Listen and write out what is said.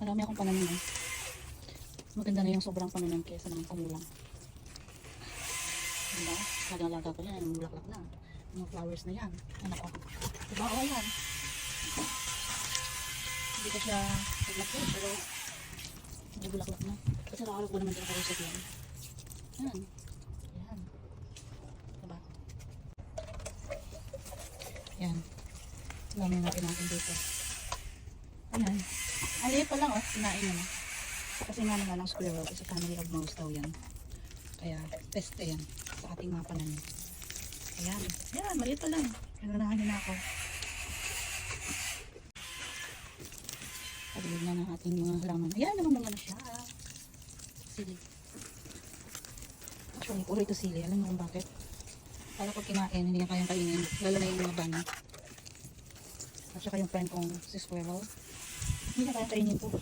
Marami akong pananim eh. Maganda na yung sobrang pananim kaysa naman kumulang. Diba? Laga-laga ko yan. Yung bulaklak na. Yung flowers na yan. Anak ko. Diba? O yan. Hindi ko siya naglaki pero may bulaklak na. Kasi nakalog ko naman din ako sa yan. Yan. Yan. Diba? Yan. Dami natin natin dito. Ayan. Ang liit pa lang oh. Sinain na. Kasi nga naman ang squirrel is a family of mouse daw yan. Kaya test yan sa ating mga pananim. Ayan. Yan. Maliit pa lang. Pinanahan na ako. Pagulog na ng ating mga halaman. Ayan. Naman na siya. Sili. Actually, puro ito sili. Alam mo kung bakit? Para pag kinain, hindi na kayang kainin. Lalo na yung mga bana. At saka yung friend kong si squirrel. Hindi na kayang kainin po.